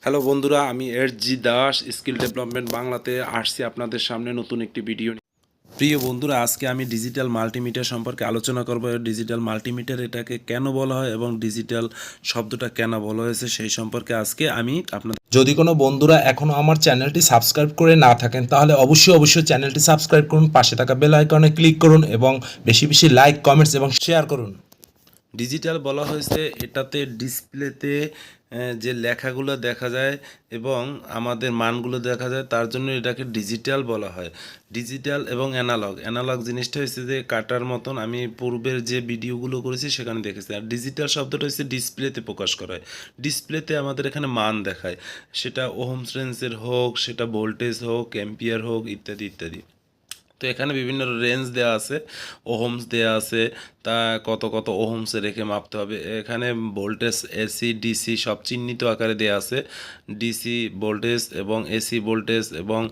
Hello বন্ধুরা, আমি S জি Das skill development বাংলাতে আসছি আপনাদের সামনে নতুন একটি ভিডিও নিয়ে। প্রিয় বন্ধুরা, আজকে আমি ডিজিটাল মাল্টিমিটার সম্পর্কে আলোচনা করব। ডিজিটাল মাল্টিমিটার এটাকে কেন বলা হয় এবং ডিজিটাল শব্দটা কেন বলা হয়েছে সেই সম্পর্কে আজকে আমি আপনাদের। যদি কোনো বন্ধুরা এখনও আমার চ্যানেলটি সাবস্ক্রাইব করে না থাকেন তাহলে অবশ্যই চ্যানেলটি সাবস্ক্রাইব করুন, পাশে থাকা বেল আইকনে ক্লিক করুন এবং বেশি বেশি লাইক, কমেন্টস এবং শেয়ার করুন। ডিজিটাল বলা হয়েছে এটাতে ডিসপ্লেতে যে লেখাগুলো দেখা যায় এবং আমাদের মানগুলো দেখা যায়, তার জন্য এটাকে ডিজিটাল বলা হয়। ডিজিটাল এবং অ্যানালগ, অ্যানালগ জিনিসটা হচ্ছে যে কাটার মতন, আমি পূর্বের যে ভিডিওগুলো করেছি সেখানে দেখেছি। আর ডিজিটাল শব্দটা হচ্ছে ডিসপ্লেতে প্রকাশ করা হয়। ডিসপ্লেতে আমাদের এখানে মান দেখায়, সেটা ওহমস রেঞ্জের হোক, সেটা ভোল্টেজ হোক, অ্যাম্পিয়ার হোক, ইত্যাদি ইত্যাদি। তো এখানে বিভিন্ন রেঞ্জ দেওয়া আছে, ওহমস দেওয়া আছে, তা কত কত ওহমসে রেখে মাপতে হবে। এখানে ভোল্টেজ এসি ডিসি সব চিহ্নিত আকারে দেওয়া আছে। ডিসি ভোল্টেজ এবং এসি ভোল্টেজ এবং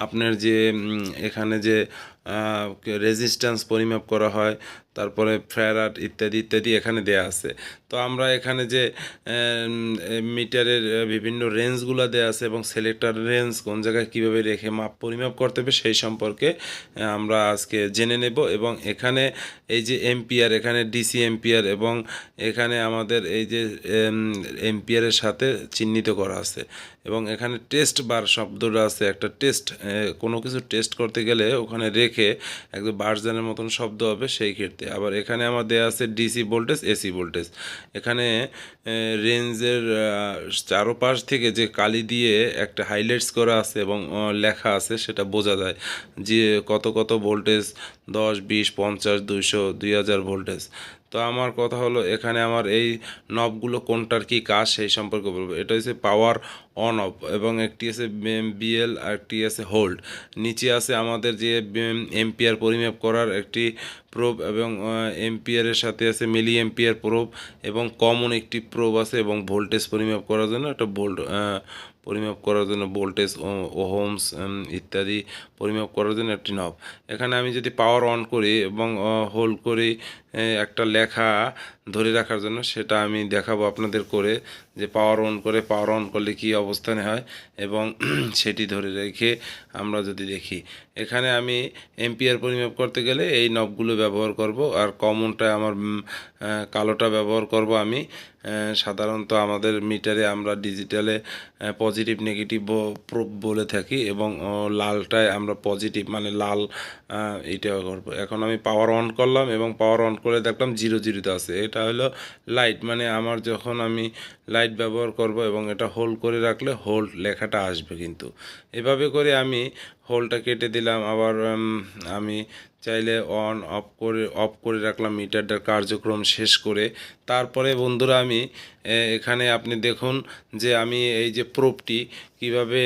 আপনার যে এখানে যে রেজিস্ট্যান্স পরিমাপ করা হয়, তারপরে ফ্যারাড ইত্যাদি ইত্যাদি এখানে দেয়া আছে। তো আমরা এখানে যে মিটারের বিভিন্ন রেঞ্জগুলো দেওয়া আছে এবং সিলেক্টর রেঞ্জ কোন জায়গায় কীভাবে রেখে মাপ পরিমাপ করতে হবে সেই সম্পর্কে আমরা আজকে জেনে নেব। এবং এখানে এই যে এম্পিয়ার, এখানে ডিসি এম্পিয়ার এবং এখানে আমাদের এই যে এম্পিয়ারের সাথে চিহ্নিত করা আছে। এবং এখানে টেস্ট বার শব্দটা আছে, একটা টেস্ট, কোনো কিছু টেস্ট করতে গেলে ওখানে রেখে একদম বার্জানের মতন শব্দ হবে সেই ক্ষেত্রে। আবার এখানে আমার দেওয়া আছে ডিসি ভোল্টেজ, এসি ভোল্টেজ। এখানে রেঞ্জের চারোপাশ থেকে যে কালি দিয়ে একটা হাইলাইটস করা আছে এবং লেখা আছে, সেটা বোঝা যায় যে কত কত ভোল্টেজ, 10, 20, 50, 200, 2000 ভোল্টেজ। তো আমার কথা হলো, এখানে আমার এই নবগুলো কোনটার কি কাজ সেই সম্পর্কে বলবো। এটা হচ্ছে পাওয়ার অন অফ এবং একটি আছে বিএল আর একটি আছে হোল্ড। নিচে আছে আমাদের যে এম্পিয়ার পরিমাপ করার একটি প্রোব এবং এম্পিয়ারের সাথে আছে মিলি এম্পিয়ার প্রোব এবং কমন একটি প্রোব আছে এবং ভোল্টেজ পরিমাপ করার জন্য একটা পরিমাপ করার জন্য ভোল্টেজ, ওহমস ইত্যাদি পরিমাপ করার জন্য একটি নব। এখানে আমি যদি পাওয়ার অন করি এবং হোল্ড করি একটা লেখা ধরে রাখার জন্য, সেটা আমি দেখাবো আপনাদের করে, যে পাওয়ার অন করে পাওয়ার অন করলে কী অবস্থানে হয় এবং সেটি ধরে রেখে আমরা যদি দেখি, এখানে আমি এম্পিয়ার পরিমাপ করতে গেলে এই নবগুলো ব্যবহার করব। আর কমনটা আমার কালোটা ব্যবহার করব আমি। সাধারণত আমাদের মিটারে আমরা ডিজিটালে পজিটিভ নেগেটিভ প্রুফ বলে থাকি এবং লালটায় আমরা পজিটিভ মানে লাল, এটা করব। এখন আমি পাওয়ার অন করলাম এবং পাওয়ার অন করে দেখলাম 0 0 আছে। এটা হলো লাইট, মানে আমার যখন আমি লাইট ব্যবহার করব এবং এটা হোল্ড করে রাখলে হোল্ড লেখাটা আসবে। কিন্তু এভাবে করে আমি হোল্ডটা কেটে দিলাম। আবার আমি চাইলে অফ করে রাখলাম মিটারটার কার্যক্রম শেষ করে। তারপরে বন্ধুরা আমি এখানে আপনি দেখুন যে আমি এই যে প্রোবটি কিভাবে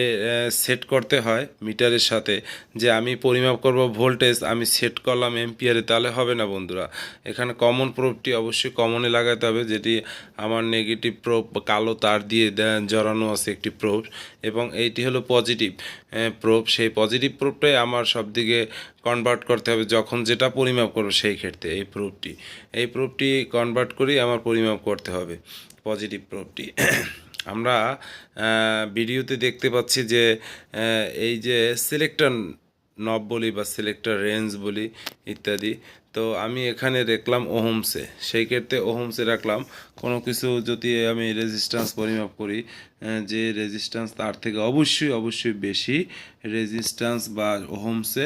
সেট করতে হয় মিটারের সাথে, যে আমি পরিমাপ করব ভোল্টেজ, আমি সেট করলাম এম্পিয়ারে, তাহলে হবে না বন্ধুরা। এখানে কমন প্রোবটি অবশ্যই কমনে লাগাতে হবে, যেটি আমার নেগেটিভ প্রোব কালো তার দিয়ে জড়ানো আছে একটি প্রোব, এবং এইটি হলো পজিটিভ প্রোব। সেই পজিটিভ প্রোবটাই আমার সব দিকে কনভার্ট করতে হবে যখন যেটা পরিমাপ করব সেই ক্ষেত্রে। এই প্রোবটি কনভার্ট করেই আমার পরিমাপ করতে হবে পজিটিভ প্রোবটি। আমরা ভিডিওতে দেখতে পাচ্ছি যে এই যে সিলেক্টর নব বলি বা সিলেক্টর রেঞ্জ বলি ইত্যাদি। তো আমি এখানে দেখলাম ওহমসে, সেই ক্ষেত্রে ওহমসে রাখলাম। কোনো কিছু যদি আমি রেজিস্ট্যান্স পরিমাপ করি, যে রেজিস্ট্যান্স তার থেকে অবশ্যই বেশি রেজিস্ট্যান্স বা ওহমসে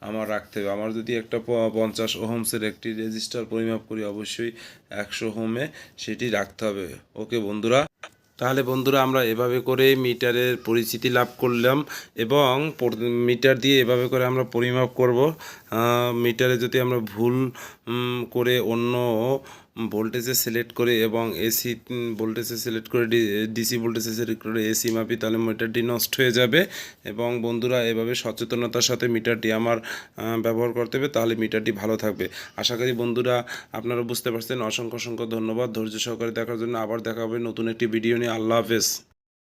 আমার রাখতে হবে। আমার যদি একটা 50 ওহমসের একটি রেজিস্টার পরিমাপ করি, অবশ্যই 100 ওহমে সেটি রাখতে হবে। ওকে বন্ধুরা, তাহলে বন্ধুরা আমরা এভাবে করে মিটারের পরিচিতি লাভ করলাম এবং মিটার দিয়ে এভাবে করে আমরা পরিমাপ করব। মিটারে যদি আমরা ভুল করে অন্য ভোল্টেজে সিলেক্ট করে এবং এসি ভোল্টেজে সিলেক্ট করে ডিসি ভোল্টেজে সিলেক্ট করে এসি মাপি, তাহলে মিটারটি নষ্ট হয়ে যাবে। এবং বন্ধুরা এভাবে সচেতনতার সাথে মিটারটি আমার ব্যবহার করতে হবে, তাহলে মিটারটি ভালো থাকবে। আশা করি বন্ধুরা আপনারা বুঝতে পারছেন। অসংখ্য ধন্যবাদ ধৈর্য সহকারে দেখার জন্য। আবার দেখা হবে নতুন একটি ভিডিও নিয়ে। আল্লাহ হাফেজ।